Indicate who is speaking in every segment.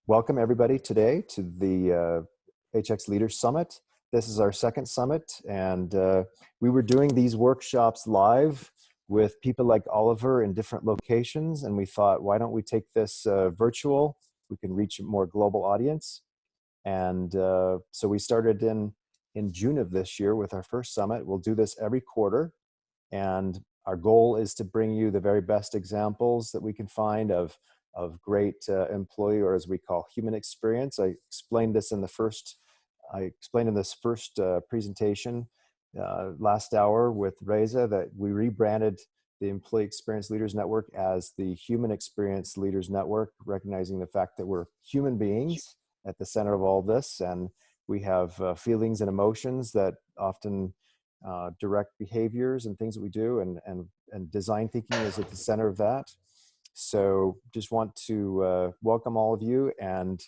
Speaker 1: Welcome everybody today to the HX Leaders Summit. This is our second summit, and we were doing these workshops live with people like Oliver in different locations, and we thought, why don't we take this virtual? We can reach a more global audience. And so we started in June of this year with our first summit. We'll do this every quarter, and our goal is to bring you the very best examples that we can find of great employee, or as we call, human experience. I explained this in this first presentation last hour with Reza, that we rebranded the Employee Experience Leaders Network as the Human Experience Leaders Network, recognizing the fact that we're human beings at the center of all this, and we have feelings and emotions that often direct behaviors and things that we do, and design thinking is at the center of that. So just want to welcome all of you, and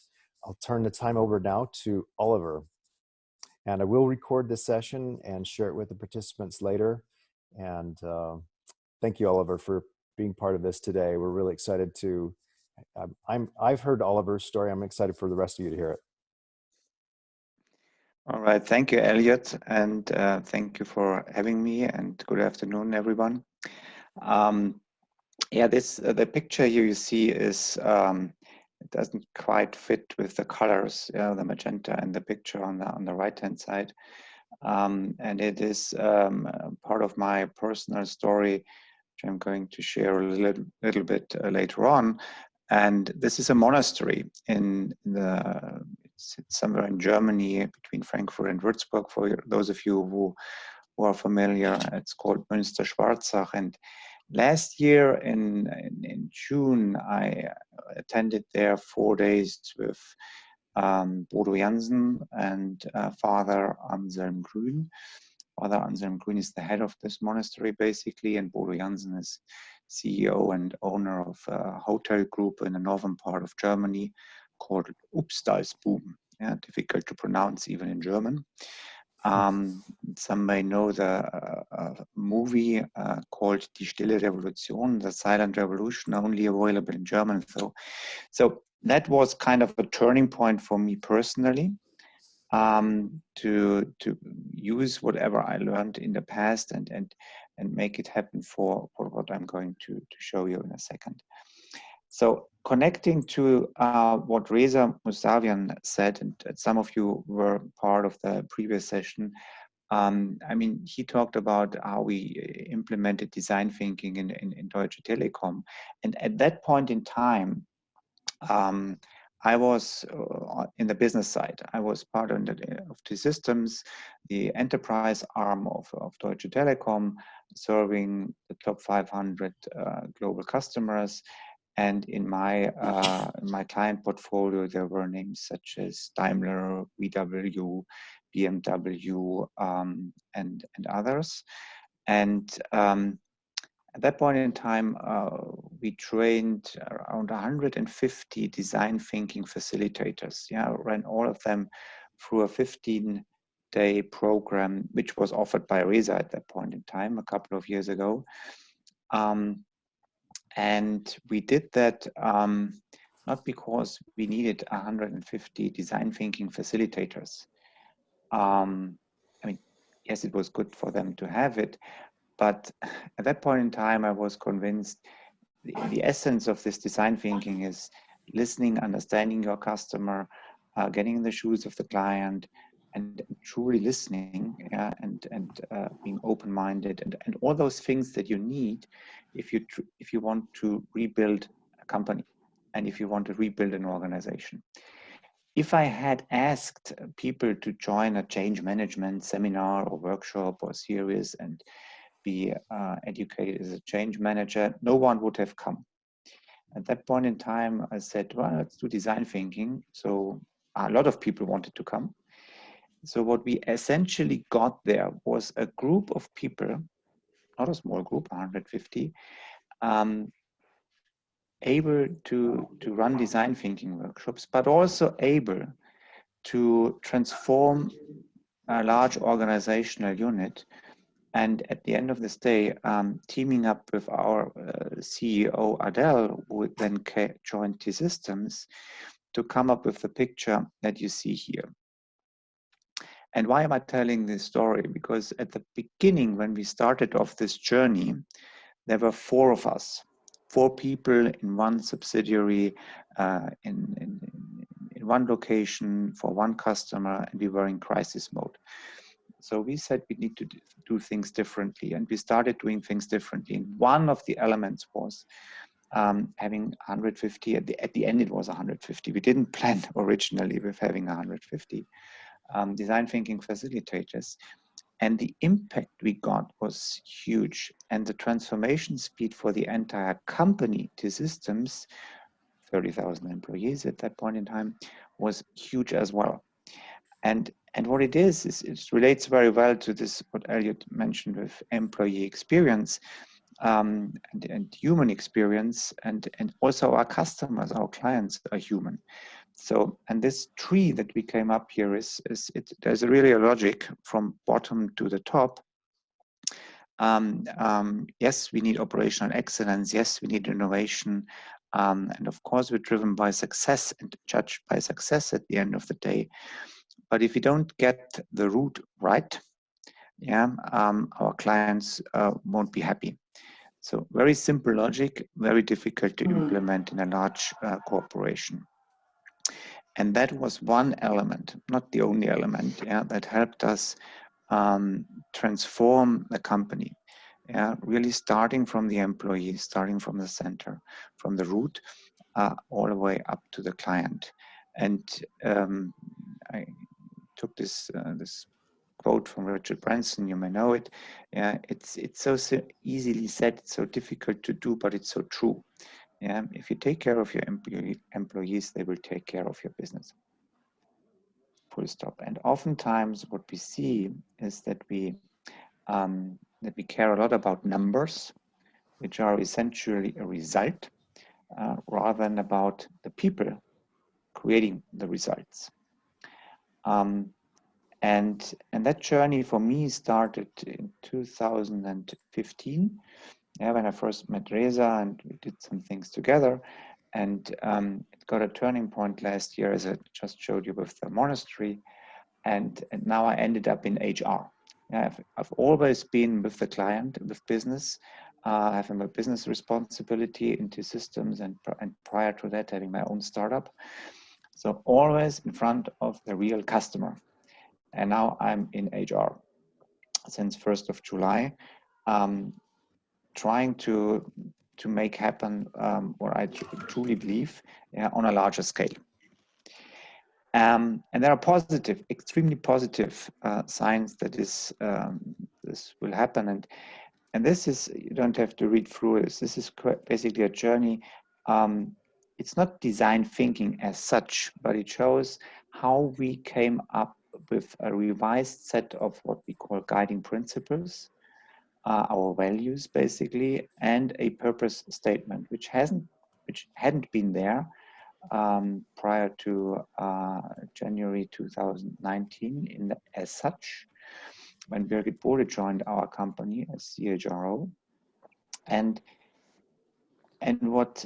Speaker 1: I'll turn the time over now to Oliver. And I will record this session and share it with the participants later. And thank you, Oliver, for being part of this today. We're really excited to, I've heard Oliver's story. I'm excited for the rest of you to hear it.
Speaker 2: All right, thank you, Elliot, and thank you for having me, and good afternoon, everyone. Yeah, the picture here you see is, it doesn't quite fit with the colors, the magenta in the picture on the right-hand side. And it is part of my personal story, which I'm going to share a little bit later on. And this is a monastery it's somewhere in Germany between Frankfurt and Würzburg. For those of you who are familiar, it's called Münster-Schwarzach. And last year in June, I attended there 4 days with Bodo Jansen and Father Anselm Grün. Father Anselm Grün is the head of this monastery, basically, and Bodo Jansen is CEO and owner of a hotel group in the northern part of Germany called Upstalsbuben. Yeah, difficult to pronounce even in German. Some may know the movie called Die Stille Revolution, the Silent Revolution, only available in German. So that was kind of a turning point for me personally, to use whatever I learned in the past and make it happen for what I'm going to show you in a second. So connecting to what Reza Musavian said, and some of you were part of the previous session, I mean, he talked about how we implemented design thinking in Deutsche Telekom. And at that point in time, I was in the business side. I was part of the systems, the enterprise arm of Deutsche Telekom, serving the top 500 global customers. And in my client portfolio, there were names such as Daimler, VW, BMW, and others. And at that point in time, we trained around 150 design thinking facilitators. Yeah, ran all of them through a 15-day program, which was offered by Reza at that point in time, a couple of years ago. And we did that not because we needed 150 design thinking facilitators. I mean, yes, it was good for them to have it, but at that point in time, I was convinced the essence of this design thinking is listening, understanding your customer, getting in the shoes of the client, and truly listening, yeah, and being open-minded, and all those things that you need if you want to rebuild a company and if you want to rebuild an organization. If I had asked people to join a change management seminar or workshop or series and be educated as a change manager, no one would have come. At that point in time, I said, well, let's do design thinking. So a lot of people wanted to come. So what we essentially got there was a group of people, not a small group, 150, able to run design thinking workshops, but also able to transform a large organizational unit. And at the end of this day, teaming up with our CEO, Adele, who then joined T-Systems, to come up with the picture that you see here. And why am I telling this story? Because at the beginning, when we started off this journey, there were 4 of us, 4 people in one subsidiary, in one location for one customer, and we were in crisis mode. So we said we need to do things differently, and we started doing things differently. And one of the elements was having 150. At the end, it was 150. We didn't plan originally with having 150 design thinking facilitators. And the impact we got was huge. And the transformation speed for the entire company to systems, 30,000 employees at that point in time, was huge as well. And what it is it relates very well to this, what Elliot mentioned with employee experience and human experience, and also our customers, our clients are human. So, and this tree that we came up here there's really a logic from bottom to the top. Yes, we need operational excellence. Yes, we need innovation. And of course, we're driven by success and judged by success at the end of the day. But if we don't get the root right, our clients won't be happy. So very simple logic, very difficult to implement in a large corporation. And that was one element, not the only element, that helped us transform the company. Really starting from the employee, starting from the center, from the root, all the way up to the client. And I took this quote from Richard Branson. You may know it. It's so easily said, it's so difficult to do, but it's so true. If you take care of your employees, they will take care of your business. Full stop. And oftentimes, what we see is that we care a lot about numbers, which are essentially a result, rather than about the people creating the results. And that journey for me started in 2015. When I first met Reza and we did some things together, and it got a turning point last year, as I just showed you with the monastery, and now I ended up in HR. I've always been with the client, with business, having a business responsibility into systems, and prior to that, having my own startup. So always in front of the real customer. And now I'm in HR since 1st of July, trying to make happen what I truly believe on a larger scale. And there are positive, extremely positive signs that this will happen. And this is, you don't have to read through this. This is basically a journey. It's not design thinking as such, but it shows how we came up with a revised set of what we call guiding principles, our values basically, and a purpose statement, which hadn't been there prior to January 2019 as such, when Birgit Bode joined our company as CHRO. And what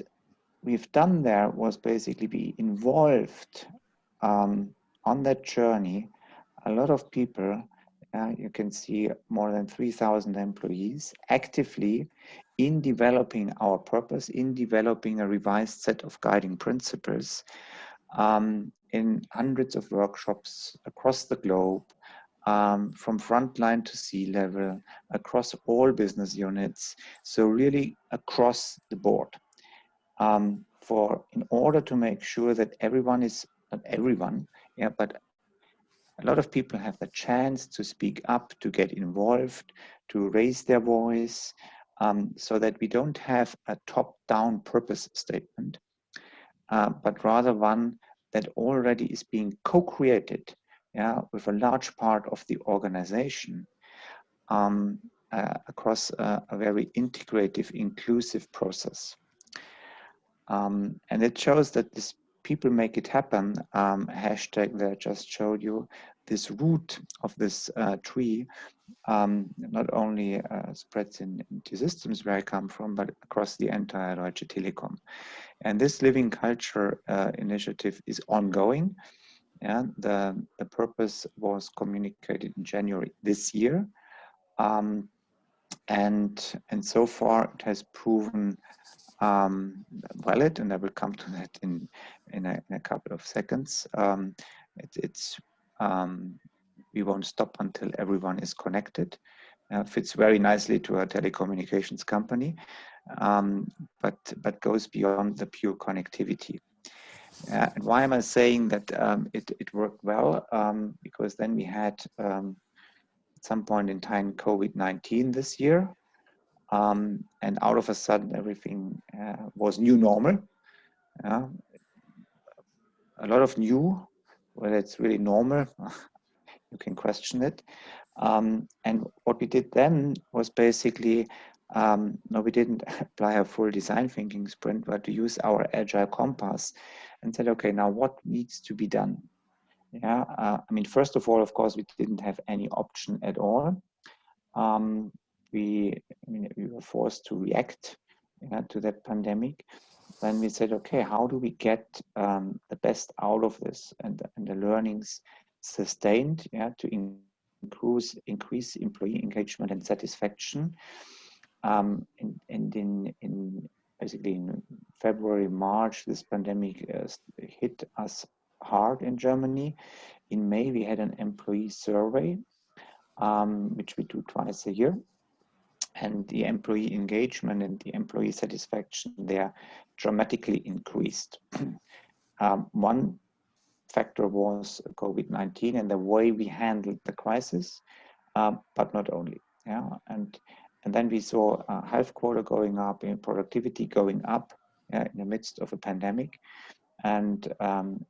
Speaker 2: we've done there was basically be involved on that journey. A lot of people, you can see more than 3,000 employees actively in developing our purpose, in developing a revised set of guiding principles, in hundreds of workshops across the globe, from frontline to C-level, across all business units. So really across the board. In order to make sure that everyone is, not everyone, but a lot of people have the chance to speak up, to get involved, to raise their voice, so that we don't have a top-down purpose statement, but rather one that already is being co-created with a large part of the organization across a very integrative, inclusive process. And it shows that this people make it happen hashtag that I just showed you, this root of this tree not only spreads into systems where I come from, but across the entire Deutsche Telekom. And this living culture initiative is ongoing. Yeah, the purpose was communicated in January this year. And so far it has proven valid, and I will come to that in a couple of seconds. We won't stop until everyone is connected. Fits very nicely to a telecommunications company, but goes beyond the pure connectivity. And why am I saying that it worked well? Because then we had at some point in time COVID-19 this year, and out of a sudden everything was new normal. A lot of new, whether it's really normal, you can question it. And what we did then was basically, no, we didn't apply a full design thinking sprint, but to use our agile compass and said, okay, now what needs to be done? Yeah, I mean, first of all, of course, we didn't have any option at all. We were forced to react to that pandemic. Then we said, okay, how do we get the best out of this and the learnings sustained, to increase employee engagement and satisfaction. And in basically in February, March, this pandemic hit us hard in Germany. In May, we had an employee survey, which we do twice a year. And the employee engagement and the employee satisfaction there dramatically increased. One factor was COVID-19 and the way we handled the crisis, but not only. Yeah, and then we saw health quota going up and productivity going up in the midst of a pandemic, and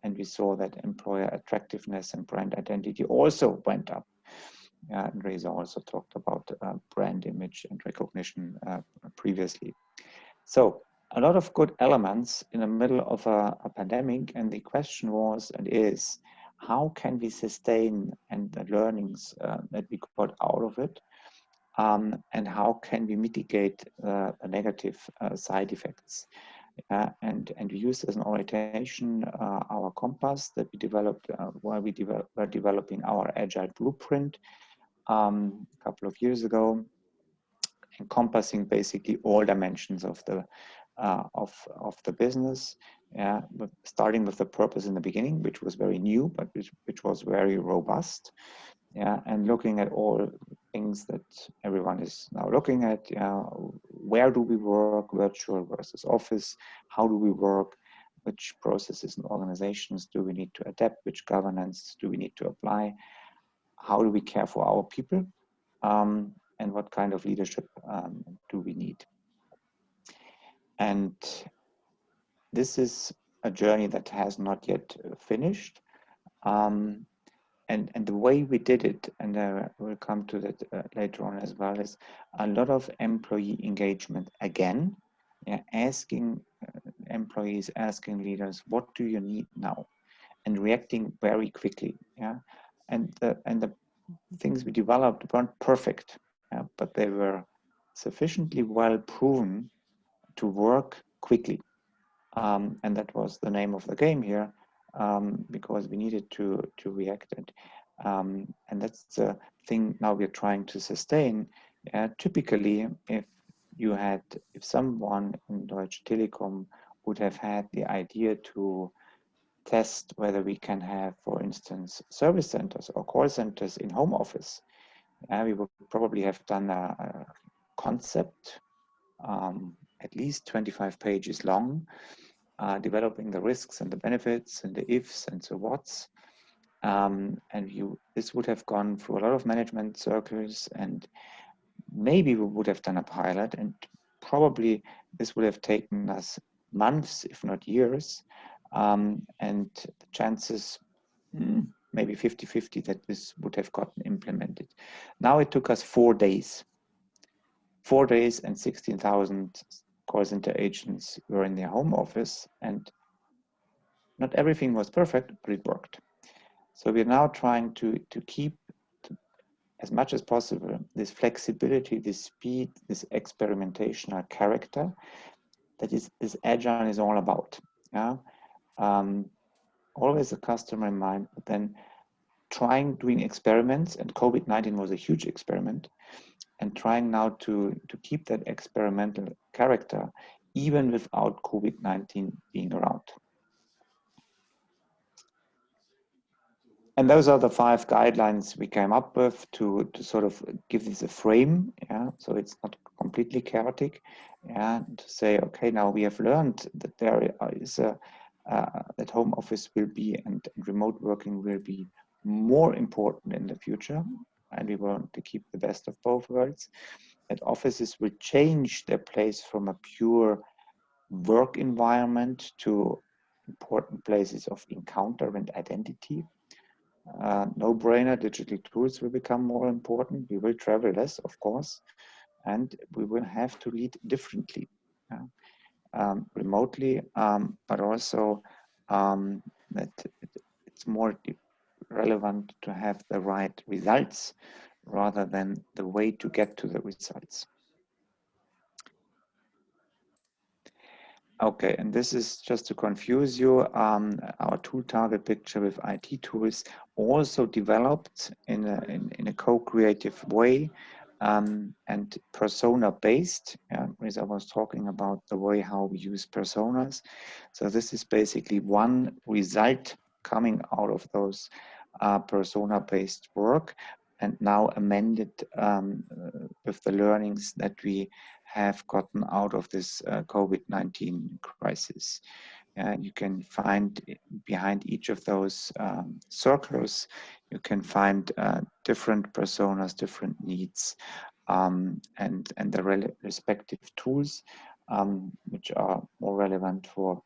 Speaker 2: we saw that employer attractiveness and brand identity also went up. And Reza also talked about brand image and recognition previously. So a lot of good elements in the middle of a pandemic, and the question was and is, how can we sustain and the learnings that we got out of it, and how can we mitigate the negative side effects? And we use as an orientation our compass that we developed while we were developing our agile blueprint a couple of years ago, encompassing basically all dimensions of the business. Yeah, but starting with the purpose in the beginning, which was very new, but which was very robust. Yeah, and looking at all things that everyone is now looking at. Where do we work, virtual versus office? How do we work? Which processes and organizations do we need to adapt? Which governance do we need to apply? How do we care for our people? And what kind of leadership do we need? And this is a journey that has not yet finished. And the way we did it, and we'll come to that later on as well, is a lot of employee engagement again, asking employees, asking leaders, what do you need now? And reacting very quickly. And the things we developed weren't perfect, but they were sufficiently well proven to work quickly. And that was the name of the game here, because we needed to react. And that's the thing now we're trying to sustain. Typically, if someone in Deutsche Telekom would have had the idea to test whether we can have, for instance, service centers or call centers in home office, we would probably have done a concept, at least 25 pages long, developing the risks and the benefits and the ifs and so whats. And this would have gone through a lot of management circles, and maybe we would have done a pilot, and probably this would have taken us months, if not years. And the chances, maybe 50-50 that this would have gotten implemented. Now it took us 4 days. 4 days and 16,000 call center agents were in their home office, and Not everything was perfect, but it worked. So we're now trying to keep, as much as possible, this flexibility, this speed, this experimentational character that is Agile is all about. Yeah, always the customer in mind, but then doing experiments, and COVID-19 was a huge experiment, and trying now to keep that experimental character even without COVID-19 being around. And those are the 5 guidelines we came up with to sort of give this a frame, yeah, so it's not completely chaotic, and to say, okay, now we have learned that there is that home office will be and remote working will be more important in the future, and we want to keep the best of both worlds. That offices will change their place from a pure work environment to important places of encounter and identity. No-brainer, digital tools will become more important. We will travel less, of course, and we will have to lead differently, remotely, but also that it's more relevant to have the right results rather than the way to get to the results. Okay, and this is just to confuse you, our tool target picture with IT tools also developed in a co-creative way, and persona-based. As I was talking about the way how we use personas. So this is basically one result coming out of those persona-based work, and now amended with the learnings that we have gotten out of this COVID-19 crisis. You can find behind each of those circles, you can find different personas, different needs, and the respective tools, which are more relevant for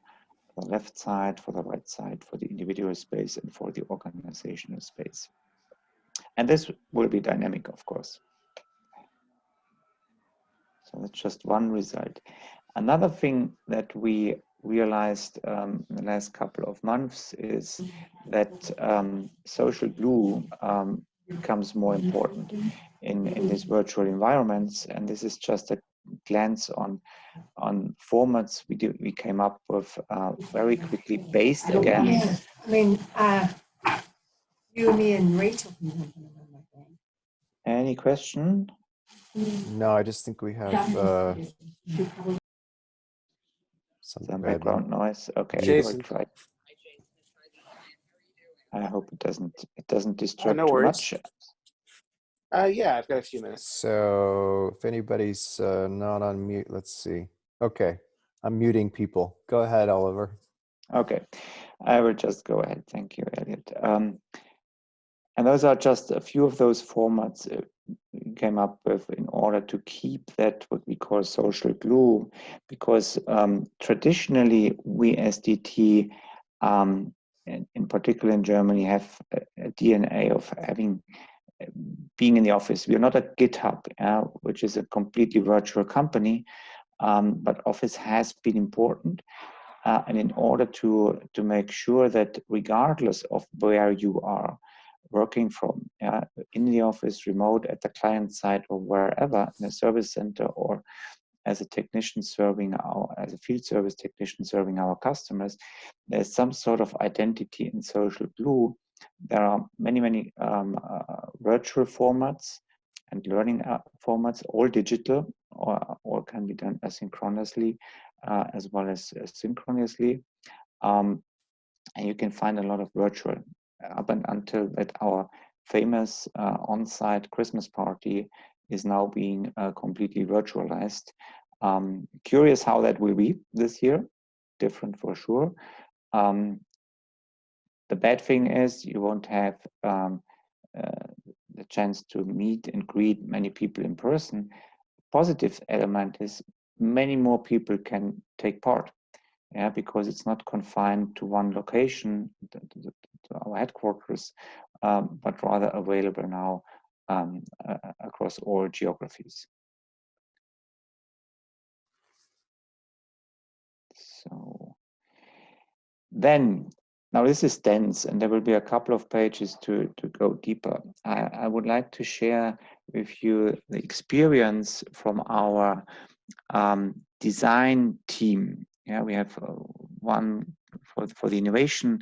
Speaker 2: the left side, for the right side, for the individual space, and for the organizational space. And this will be dynamic, of course. So that's just one result. Another thing that we realized in the last couple of months is that social glue becomes more important in these virtual environments. And this is just a glance on formats we came up with very quickly, based again.
Speaker 3: I mean, you, me, and Rachel can jump in on my thing.
Speaker 2: Any question?
Speaker 1: No, I just think we have
Speaker 2: some background noise. Okay,
Speaker 4: Jason.
Speaker 2: try. I hope it doesn't disturb
Speaker 4: no
Speaker 2: too
Speaker 4: worries.
Speaker 2: much.
Speaker 4: Yeah, I've got a few minutes.
Speaker 1: So if anybody's not on mute, let's see. Okay, I'm muting people. Go ahead, Oliver.
Speaker 2: Okay, I will just go ahead. Thank you, Elliot. And those are just a few of those formats we came up with in order to keep that what we call social glue, because traditionally we SDT, in particular in Germany, have a DNA of being in the office. We are not a GitHub, which is a completely virtual company, but office has been important. And in order to make sure that regardless of where you are working from, in the office, remote, at the client side, or wherever, in a service center, or as a technician as a field service technician serving our customers, there's some sort of identity in social glue. There are many virtual formats and learning formats, all digital, or can be done asynchronously as well as synchronously. And you can find a lot of virtual up until that our famous on-site Christmas party is now being completely virtualized. Curious how that will be this year, different for sure. The bad thing is you won't have the chance to meet and greet many people in person. Positive element is many more people can take part, because it's not confined to one location, to our headquarters, but rather available now across all geographies. So then Now this is dense, and there will be a couple of pages to go deeper. I would like to share with you the experience from our design team. Yeah, we have one for the innovation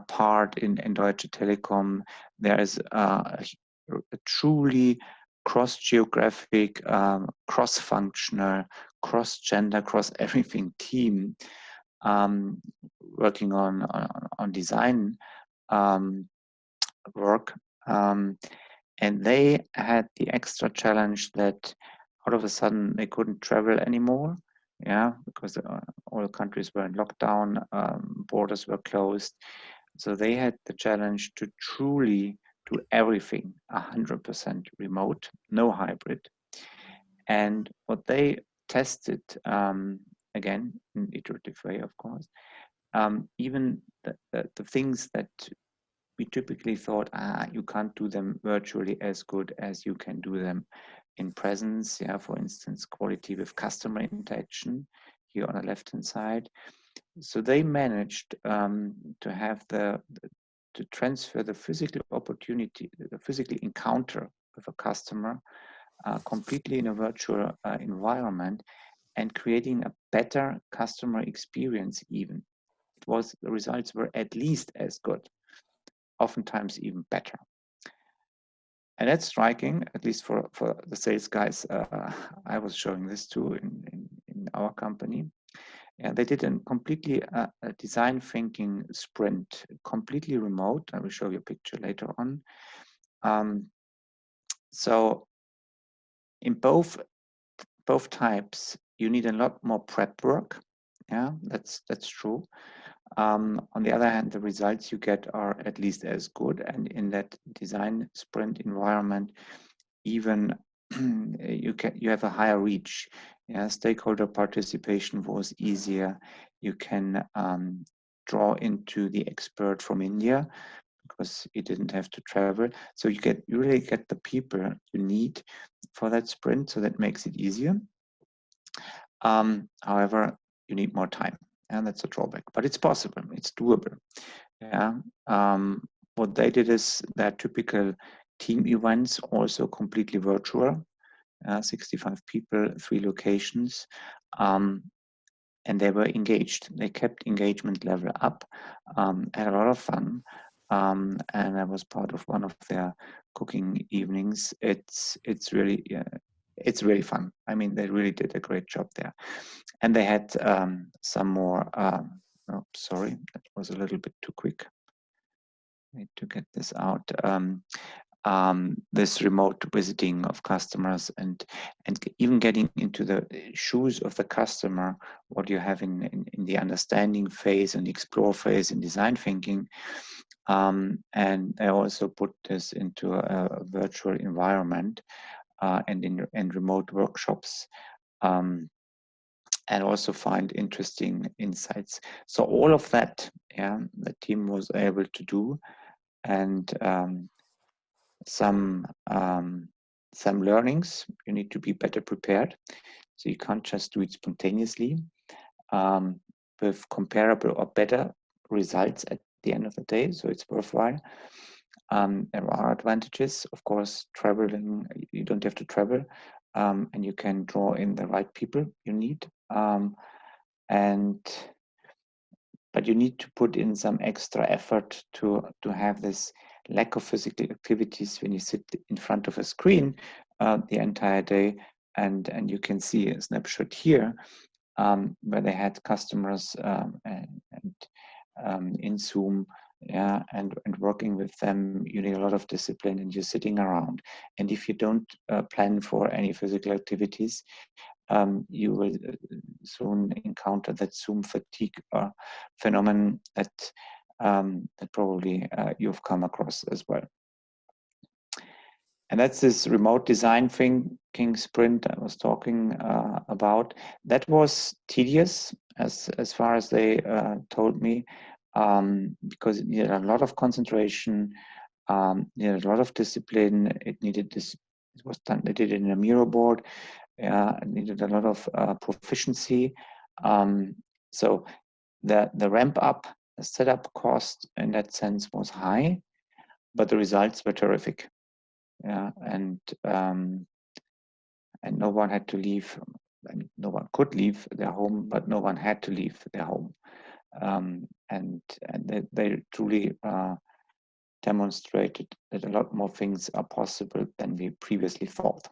Speaker 2: part in Deutsche Telekom. There is a truly cross-geographic, cross-functional, cross-gender, cross-everything team working on design work. And they had the extra challenge that all of a sudden they couldn't travel anymore. Yeah, because all countries were in lockdown, borders were closed. So they had the challenge to truly do everything 100% remote, no hybrid. And what they tested, again, in iterative way, of course, even the things that we typically thought, you can't do them virtually as good as you can do them in presence. Yeah, for instance, quality with customer interaction here on the left-hand side. So they managed to have to transfer the physical opportunity, the physical encounter with a customer completely in a virtual environment, and creating a better customer experience. Even the results were at least as good, oftentimes even better. And that's striking, at least for the sales guys I was showing this to in our company. Yeah, they did a completely a design thinking sprint, completely remote. I will show you a picture later on. So in both types, you need a lot more prep work. Yeah, that's true. On the other hand, the results you get are at least as good. And in that design sprint environment, even you have a higher reach. Yeah, stakeholder participation was easier. You can draw into the expert from India because he didn't have to travel. So you really get the people you need for that sprint. So that makes it easier. However, you need more time, and that's a drawback. But it's possible. It's doable. Yeah. What they did is their typical team events, also completely virtual. 65 people, 3 locations, and they were engaged. They kept engagement level up, had a lot of fun, and I was part of one of their cooking evenings. It's really fun. I mean, they really did a great job there, and they had some more. Oh, sorry, that was a little bit too quick. I need to get this out. This remote visiting of customers and even getting into the shoes of the customer, what you have in the understanding phase and explore phase in design thinking. And I also put this into a virtual environment and in remote workshops, and also find interesting insights. So all of that, yeah, the team was able to do. And some learnings, you need to be better prepared. So you can't just do it spontaneously with comparable or better results at the end of the day. So it's worthwhile. There are advantages, of course. Traveling, you don't have to travel, and you can draw in the right people you need. But you need to put in some extra effort to have this lack of physical activities when you sit in front of a screen the entire day. And you can see a snapshot here where they had customers in Zoom, yeah, and working with them. You need a lot of discipline, and you're sitting around. And if you don't plan for any physical activities, you will soon encounter that Zoom fatigue phenomenon that probably you've come across as well. And that's this remote design thinking sprint I was talking about. That was tedious, as far as they told me, because it needed a lot of concentration, needed a lot of discipline. It needed this. It was done. They did it in a Miro board. It needed a lot of proficiency. So the ramp up setup cost in that sense was high, but the results were terrific. Yeah, and no one had to leave. No one could leave their home, but no one had to leave their home. And they truly demonstrated that a lot more things are possible than we previously thought.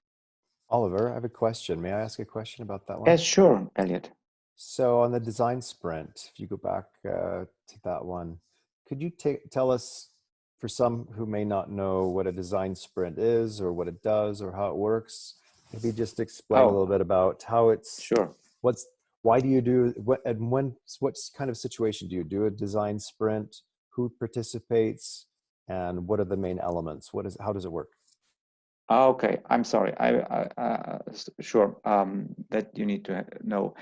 Speaker 1: Oliver, I have a question. May I ask a question about that one?
Speaker 2: Yes, sure, Elliot.
Speaker 1: So on the design sprint, if you go back to that one, could you tell us, for some who may not know what a design sprint is or what it does or how it works, maybe just explain a little bit about how it's,
Speaker 2: Sure.
Speaker 1: why do you do, what kind of situation do you do a design sprint? Who participates? And what are the main elements? How does it work?
Speaker 2: Okay, I'm sorry. Sure. That you need to know.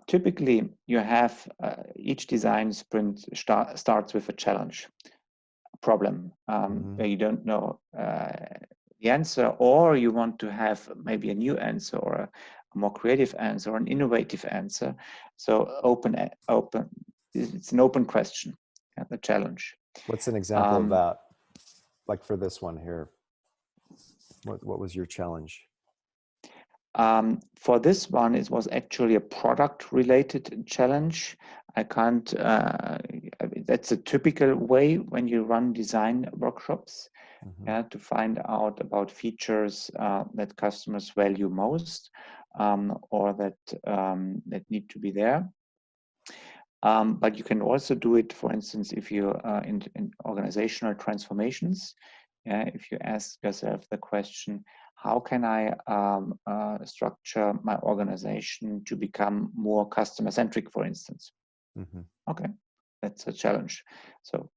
Speaker 2: Typically, you have each design sprint starts with a challenge, a problem where you don't know the answer, or you want to have maybe a new answer or a more creative answer or an innovative answer. So open. It's an open question. Yeah, the challenge.
Speaker 1: What's an example of that? Like for this one here. What was your challenge?
Speaker 2: For this one, it was actually a product-related challenge. I can't, that's a typical way when you run design workshops, to find out about features that customers value most, or that need to be there. But you can also do it, for instance, if you're in organizational transformations. If you ask yourself the question, how can I structure my organization to become more customer-centric, for instance? Okay, that's a challenge. So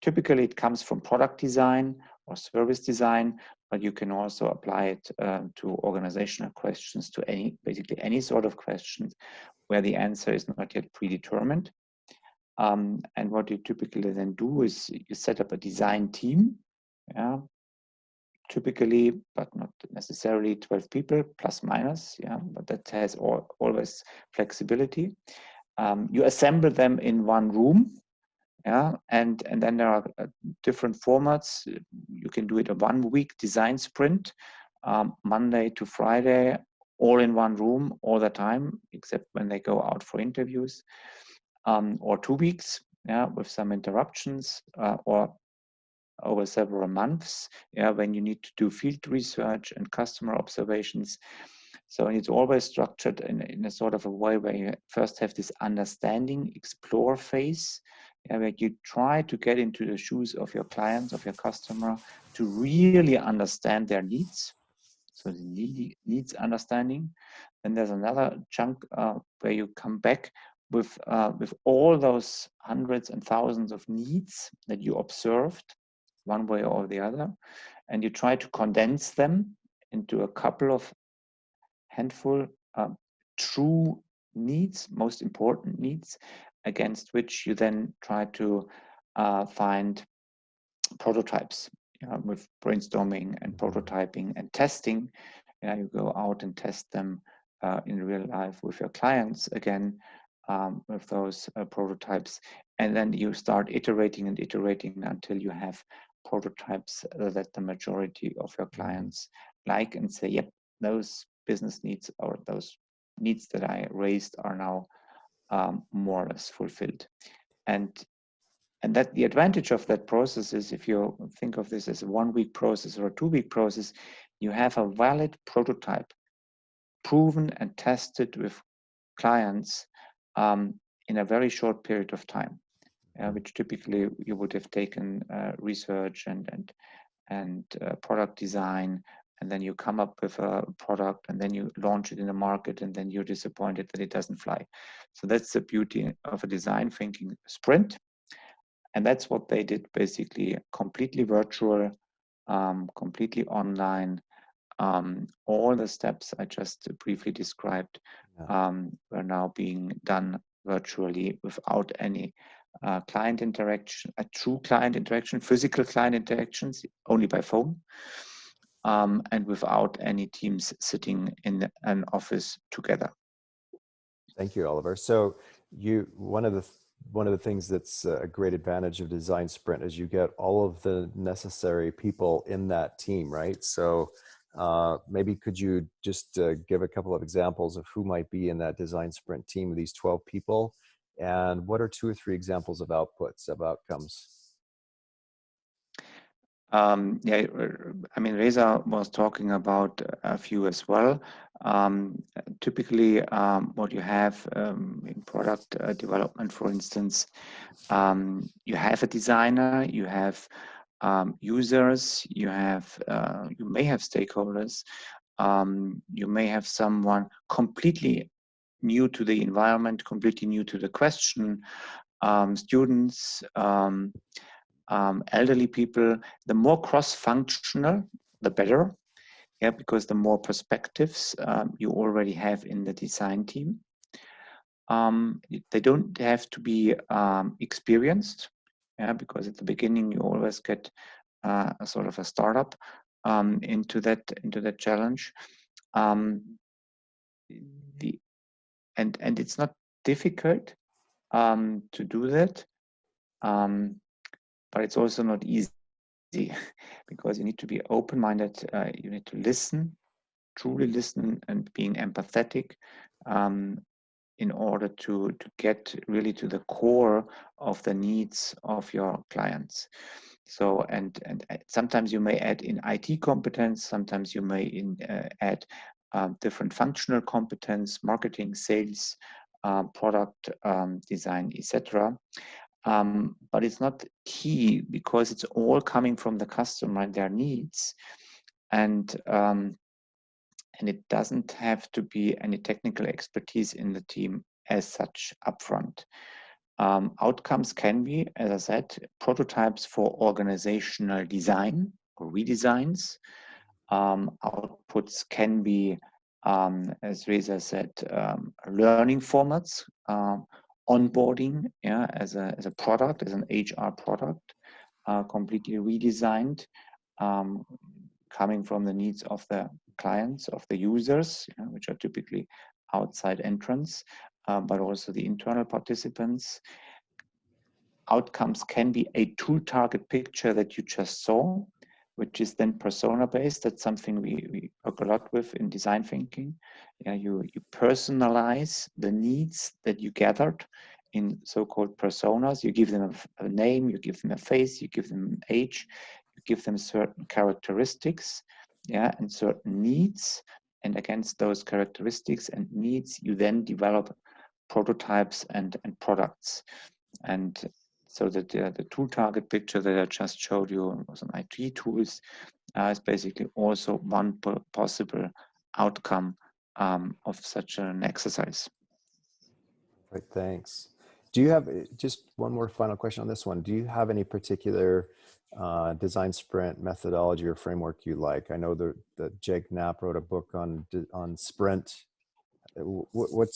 Speaker 2: typically it comes from product design or service design, but you can also apply it to organizational questions, to basically any sort of questions where the answer is not yet predetermined. And what you typically then do is you set up a design team, typically, but not necessarily 12 people, plus minus, but that has always flexibility. You assemble them in one room, and then there are different formats. You can do it a 1 week design sprint, Monday to Friday, all in one room all the time, except when they go out for interviews, or 2 weeks, with some interruptions, or over several months, when you need to do field research and customer observations. So it's always structured in a sort of a way where you first have this understanding, explore phase, where you try to get into the shoes of your clients, of your customer, to really understand their needs. So the needs understanding. Then there's another chunk where you come back with all those hundreds and thousands of needs that you observed one way or the other, and you try to condense them into a couple of handful true needs, most important needs, against which you then try to find prototypes. With brainstorming and prototyping and testing, you go out and test them in real life with your clients again, with those prototypes, and then you start iterating and iterating until you have prototypes that the majority of your clients like and say, yep, those business needs or those needs that I raised are now more or less fulfilled. And that the advantage of that process is, if you think of this as a 1 week process or a 2 week process, you have a valid prototype, proven and tested with clients in a very short period of time, which typically you would have taken research and product design, and then you come up with a product and then you launch it in the market, and then you're disappointed that it doesn't fly. So that's the beauty of a design thinking sprint. And that's what they did, basically completely virtual, completely online. All the steps I just briefly described were now being done virtually without any client interaction, a true client interaction, physical client interactions, only by phone, and without any teams sitting in an office together.
Speaker 1: Thank you, Oliver. So one of one of the things that's a great advantage of design sprint is you get all of the necessary people in that team, right? So maybe could you just give a couple of examples of who might be in that design sprint team of these 12 people, and what are 2 or 3 examples of outputs, of outcomes?
Speaker 2: Yeah, I mean, Reza was talking about a few as well. Typically, what you have in product development, for instance, you have a designer, you have users, you may have stakeholders, you may have someone completely new to the environment, completely new to the question, students, elderly people. The more cross-functional, the better. Yeah, because the more perspectives you already have in the design team. They don't have to be experienced, yeah, because at the beginning you always get a sort of a startup into that challenge. And it's not difficult to do that, but it's also not easy because you need to be open-minded. You need to listen, truly listen, and being empathetic in order to get really to the core of the needs of your clients. So, and sometimes you may add in IT competence, sometimes you may add different functional competence, marketing, sales, product design, etc. But it's not key because it's all coming from the customer and their needs, and it doesn't have to be any technical expertise in the team as such upfront. Outcomes can be, as I said, prototypes for organizational design or redesigns. Outputs can be, as Reza said, learning formats, onboarding, yeah, as a product, as an HR product, completely redesigned, coming from the needs of the clients, of the users, which are typically outside entrants, but also the internal participants. Outcomes can be a tool target picture that you just saw, which is then persona based. That's something we work a lot with in design thinking. You personalize the needs that you gathered in so-called personas. You give them a name, you give them a face, you give them an age, you give them certain characteristics, and certain needs. And against those characteristics and needs, you then develop prototypes and products. And so that the tool target picture that I just showed you was an IT tools is basically also one possible outcome of such an exercise.
Speaker 1: Right, thanks. Do you have, just one more final question on this one, do you have any particular design sprint methodology or framework you like? I know that Jake Knapp wrote a book on sprint. What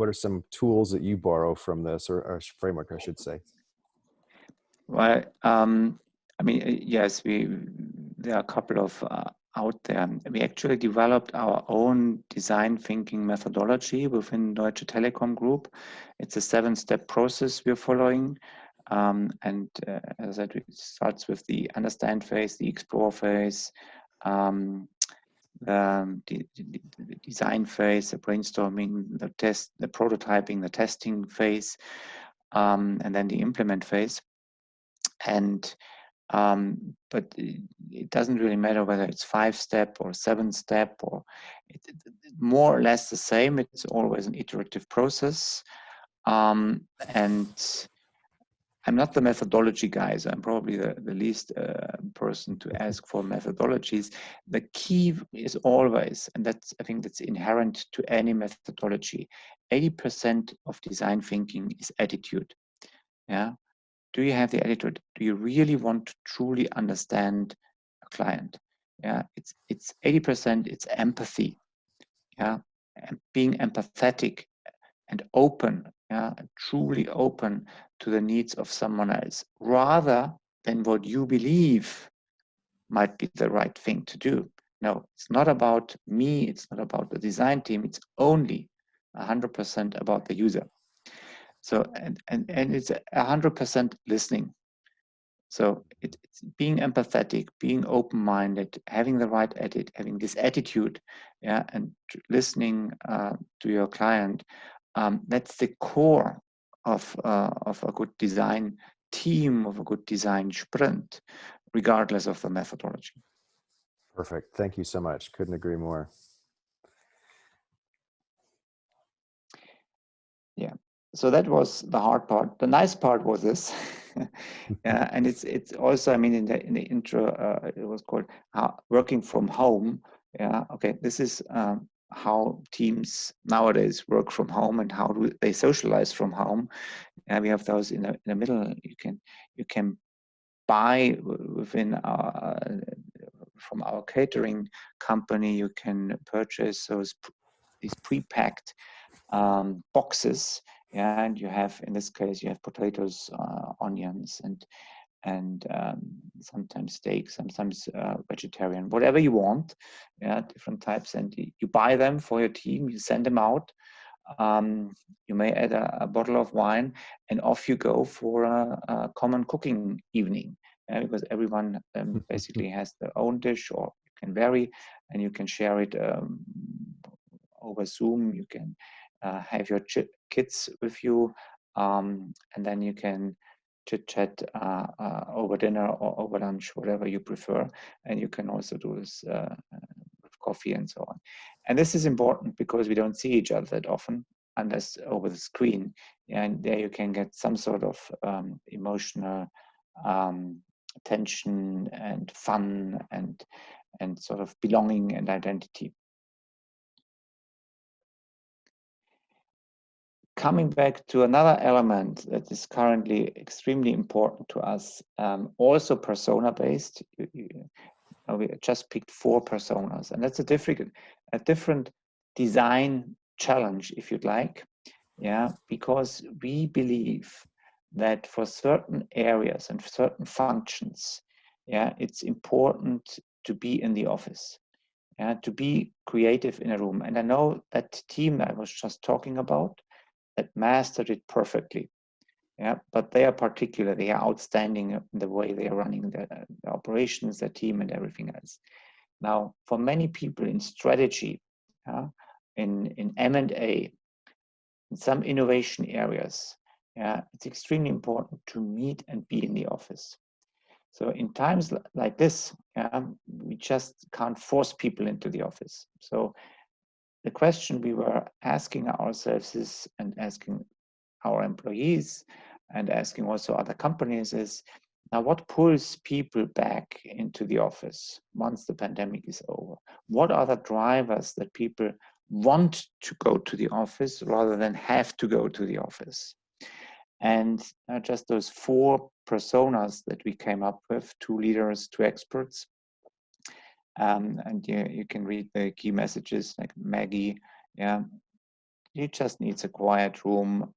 Speaker 1: are some tools that you borrow from this, or framework, I should say?
Speaker 2: Well, I mean, yes, there are a couple of out there. We actually developed our own design thinking methodology within Deutsche Telekom Group. It's a 7-step process we're following. And as I said, it starts with the understand phase, the explore phase, the design phase, the brainstorming, the test, the prototyping, the testing phase, and then the implement phase. And but it doesn't really matter whether it's 5-step or 7-step, or more or less the same. It's always an iterative process. And I'm not the methodology guy, so I'm probably the least person to ask for methodologies. The key is always, and I think that's inherent to any methodology, 80% of design thinking is attitude. Yeah. Do you have the attitude? Do you really want to truly understand a client? Yeah, it's 80%. It's empathy. Yeah, and being empathetic and open. Yeah, truly open to the needs of someone else, rather than what you believe might be the right thing to do. No, it's not about me. It's not about the design team. It's only 100% about the user. So and it's 100% listening. So it's being empathetic, being open-minded, having the right attitude, having this attitude, yeah, and listening to your client. That's the core of a good design team, of a good design sprint, regardless of the methodology.
Speaker 1: Perfect. Thank you so much. Couldn't agree more.
Speaker 2: Yeah. So that was the hard part. The nice part was this. Yeah, and it's also, I mean, in the intro, it was called working from home. Yeah, okay, this is how teams nowadays work from home and how do they socialize from home. We have those in the middle. You can buy within from our catering company. You can purchase these pre-packed boxes. Yeah, and you have, in this case, you have potatoes, onions, and sometimes steak, sometimes vegetarian, whatever you want. Yeah, different types, and you buy them for your team. You send them out. You may add a bottle of wine, and off you go for a common cooking evening. Because everyone basically has their own dish, or you can vary, and you can share it over Zoom. You can have your kids with you, and then you can chit chat over dinner or over lunch, whatever you prefer. And you can also do this with coffee and so on. And this is important because we don't see each other that often unless over the screen. And there you can get some sort of emotional attention and fun and sort of belonging and identity. Coming back to another element that is currently extremely important to us, also persona-based. We just picked 4 personas, and that's a different design challenge, if you'd like. Yeah, because we believe that for certain areas and certain functions, yeah, it's important to be in the office. Yeah, to be creative in a room. And I know that team that I was just talking about, that mastered it perfectly. Yeah, but they are particular, they are outstanding in the way they are running the operations, the team, and everything else. Now, for many people in strategy, in M&A, in some innovation areas, it's extremely important to meet and be in the office. So in times like this, we just can't force people into the office. So the question we were asking ourselves is, and asking our employees and asking also other companies is, now what pulls people back into the office once the pandemic is over? What are the drivers that people want to go to the office rather than have to go to the office? And just those 4 personas that we came up with, 2 leaders, 2 experts. And you can read the key messages like Maggie. Yeah, he just needs a quiet room.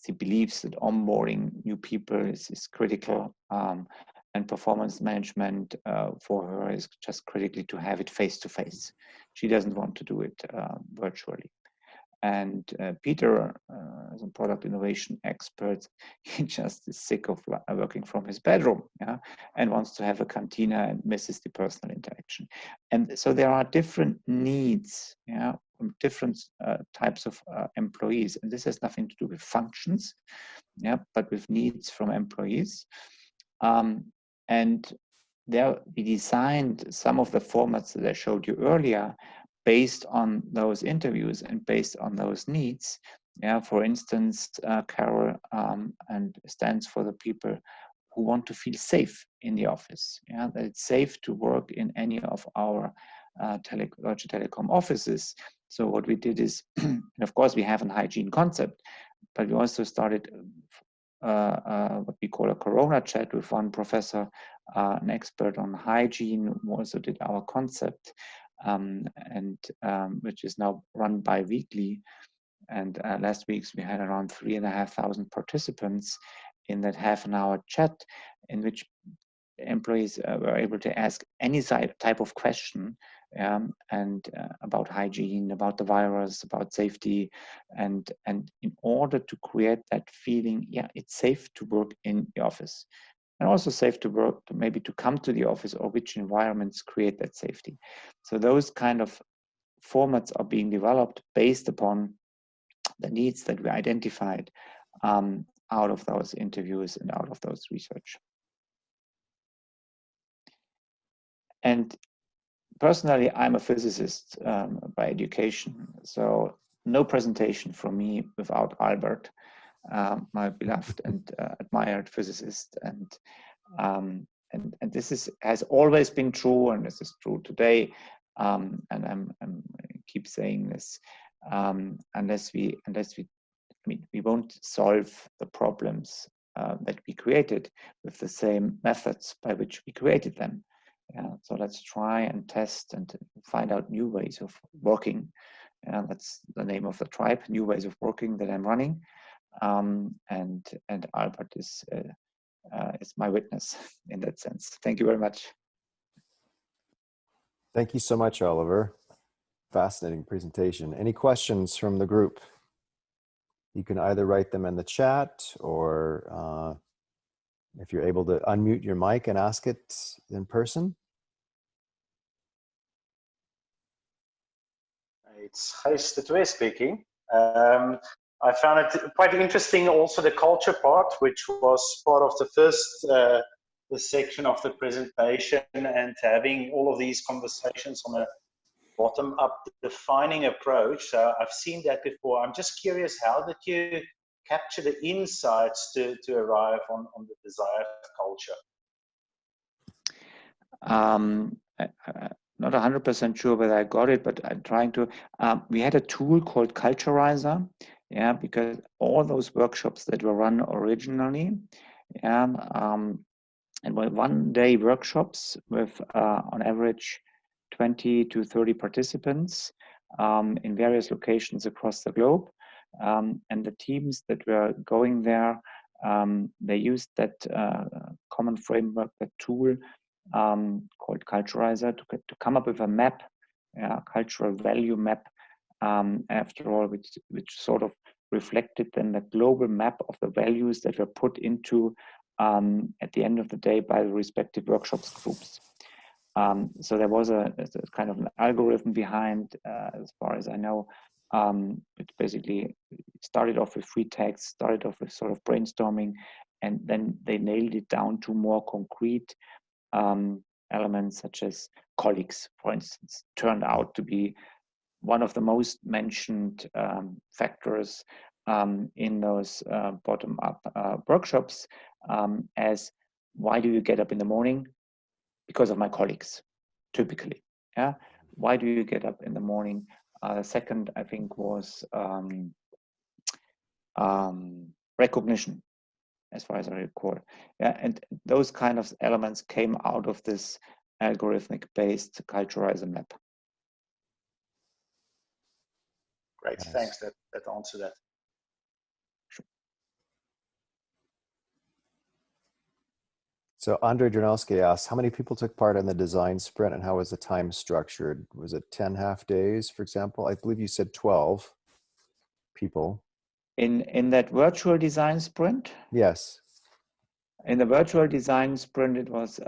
Speaker 2: She believes that onboarding new people is critical, and performance management for her is just critically to have it face to face. She doesn't want to do it virtually. And Peter, as a product innovation expert, he just is sick of working from his bedroom, and wants to have a cantina and misses the personal interaction. And so there are different needs, from different types of employees, and this has nothing to do with functions, but with needs from employees. And there we designed some of the formats that I showed you earlier, based on those interviews and based on those needs. For instance, Carol and stands for the people who want to feel safe in the office. That it's safe to work in any of our Deutsche Telekom offices. So what we did is, and of course we have a hygiene concept, but we also started what we call a Corona chat with one professor, an expert on hygiene, who also did our concept. Which is now run bi-weekly. And last week we had around 3,500 participants in that half-an-hour chat, in which employees were able to ask any type of question and about hygiene, about the virus, about safety, and in order to create that feeling, yeah, it's safe to work in the office, and also safe to work, maybe to come to the office, or which environments create that safety. So those kind of formats are being developed based upon the needs that we identified out of those interviews and out of those research. And personally, I'm a physicist by education, so no presentation from me without Albert, my beloved and admired physicist. And this has always been true, and this is true today. And I'm keep saying this, unless we I mean, we won't solve the problems that we created with the same methods by which we created them. So let's try and test and find out new ways of working. That's the name of the tribe, new ways of working that I'm running. And Albert is my witness in that sense. Thank you very much.
Speaker 1: Thank you so much, Oliver. Fascinating presentation. Any questions from the group? You can either write them in the chat, or if you're able to unmute your mic and ask it in person.
Speaker 5: It's Gijs de Twee speaking. I found it quite interesting also the culture part, which was part of the first the section of the presentation, and having all of these conversations on a bottom-up defining approach. So I've seen that before. I'm just curious, how did you capture the insights to arrive on the desired culture?
Speaker 2: Not 100% sure whether I got it, but I'm trying to. We had a tool called Culturizer, because all those workshops that were run originally, and were one-day workshops with, on average, 20 to 30 participants in various locations across the globe. And the teams that were going there, they used that common framework, that tool called Culturizer, to come up with a map, cultural value map, after all, which sort of reflected then the global map of the values that were put into, at the end of the day, by the respective workshops groups. So there was a kind of an algorithm behind, as far as I know. It basically started off with free text, started off with sort of brainstorming, and then they nailed it down to more concrete elements, such as colleagues, for instance, turned out to be one of the most mentioned factors in those bottom-up workshops, as why do you get up in the morning? Because of my colleagues, typically. Yeah. Why do you get up in the morning? Second, I think, was recognition, as far as I recall. Yeah, and those kind of elements came out of this algorithmic-based Culturizer map.
Speaker 5: Great,
Speaker 1: Nice.
Speaker 5: thanks. That answered that.
Speaker 1: So Andre Janowski asks, how many people took part in the design sprint, and how was the time structured? Was it 10 half days, for example? I believe you said 12 people.
Speaker 2: In that virtual design sprint?
Speaker 1: Yes.
Speaker 2: In the virtual design sprint, it was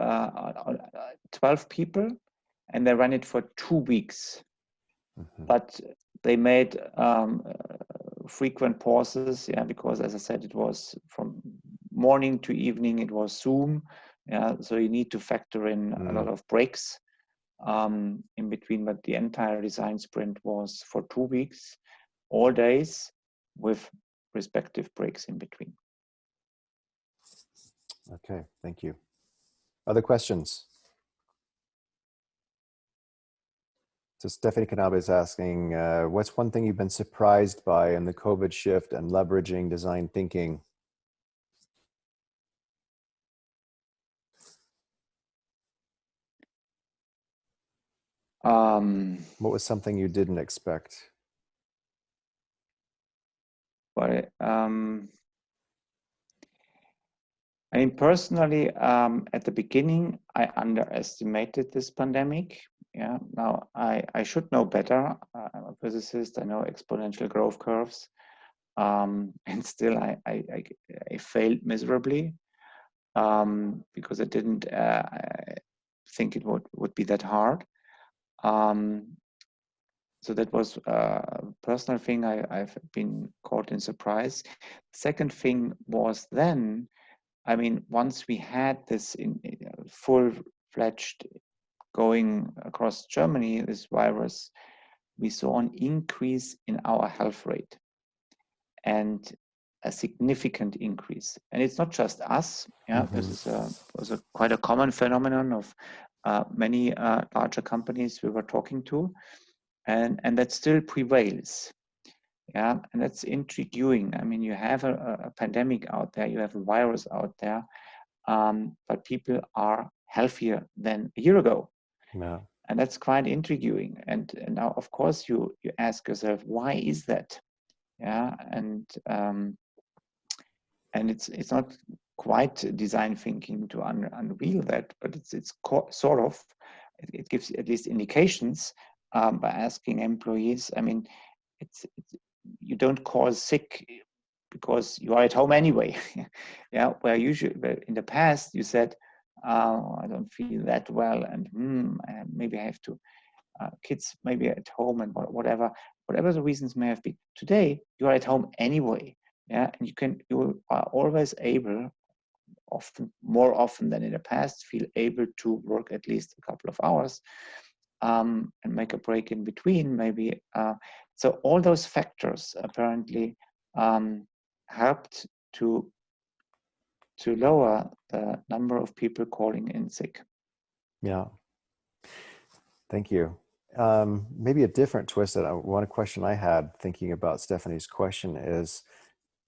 Speaker 2: 12 people, and they ran it for 2 weeks. Mm-hmm. But they made frequent pauses, because, as I said, it was from morning to evening, it was Zoom. So you need to factor in a lot of breaks in between, but the entire design sprint was for 2 weeks, all days, with respective breaks in between.
Speaker 1: Okay, thank you. Other questions? So Stephanie Kanabe is asking, what's one thing you've been surprised by in the COVID shift and leveraging design thinking? What was something you didn't expect?
Speaker 2: But I mean, personally, at the beginning, I underestimated this pandemic. Yeah, now I should know better. I'm a physicist. I know exponential growth curves, and still I failed miserably because I didn't think it would be that hard. So that was a personal thing. I've been caught in surprise. Second thing was then, I mean, once we had this in full-fledged going across Germany, this virus, we saw an increase in our health rate and a significant increase. And it's not just us. Yeah, this is was quite a common phenomenon of many larger companies we were talking to, and that still prevails. Yeah, and that's intriguing. I mean, you have a pandemic out there, you have a virus out there, but people are healthier than a year ago.
Speaker 1: Yeah.
Speaker 2: And that's quite intriguing. And now, of course, you ask yourself, why is that? Yeah, and it's not quite design thinking to unveil that, but it's sort of, it gives at least indications by asking employees. I mean, it's you don't call sick because you are at home anyway. Yeah, where usually in the past you said, oh, I don't feel that well, and maybe I have to kids maybe at home, and whatever the reasons may have been. Today you are at home anyway. Yeah, and you are always able, often more often than in the past, feel able to work at least a couple of hours and make a break in between maybe. So all those factors apparently helped to lower the number of people calling in sick.
Speaker 1: Yeah. Thank you. Maybe a different twist one question I had thinking about Stephanie's question is,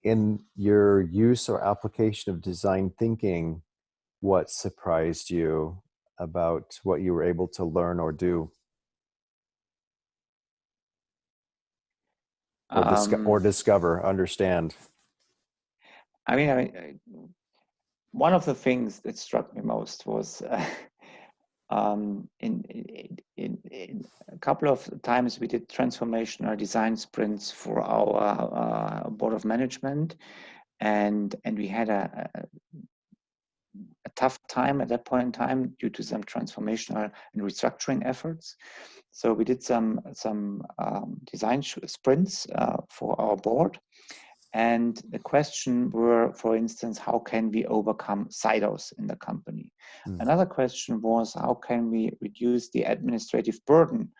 Speaker 1: in your use or application of design thinking, what surprised you about what you were able to learn or do? Or discover, understand?
Speaker 2: I mean, one of the things that struck me most was in a couple of times we did transformational design sprints for our board of management, and we had a tough time at that point in time due to some transformational and restructuring efforts. So we did some design sprints for our board. And the question were, for instance, how can we overcome silos in the company? Another question was, how can we reduce the administrative burden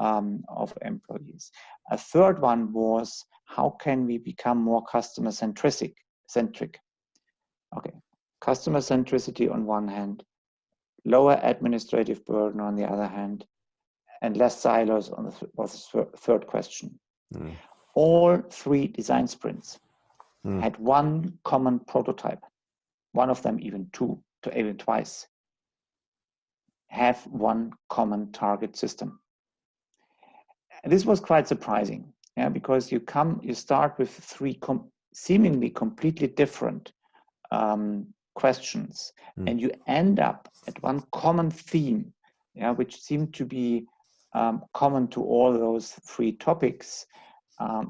Speaker 2: of employees? A third one was, how can we become more customer centric? Okay, customer centricity on one hand, lower administrative burden on the other hand, and less silos on the third question. All three design sprints had one common prototype, one of them even twice, have one common target system. And this was quite surprising, yeah, because you start with three seemingly completely different questions, and you end up at one common theme, yeah, which seemed to be common to all those three topics.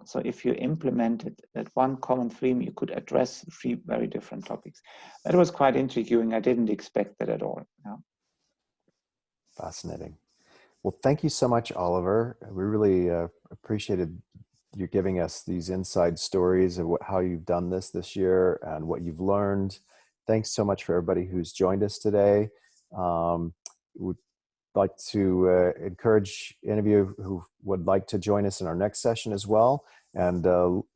Speaker 2: So if you implemented that one common theme, you could address three very different topics. That was quite intriguing. I didn't expect that at all. Yeah.
Speaker 1: Fascinating. Well, thank you so much, Oliver. We really appreciated you giving us these inside stories of how you've done this year and what you've learned. Thanks so much for everybody who's joined us today. We'd like to encourage any of you who would like to join us in our next session as well, and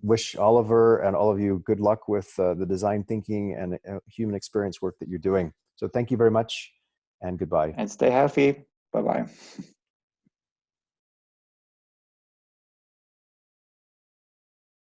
Speaker 1: wish Oliver and all of you good luck with the design thinking and human experience work that you're doing. So thank you very much, and goodbye.
Speaker 2: And stay healthy. Bye-bye.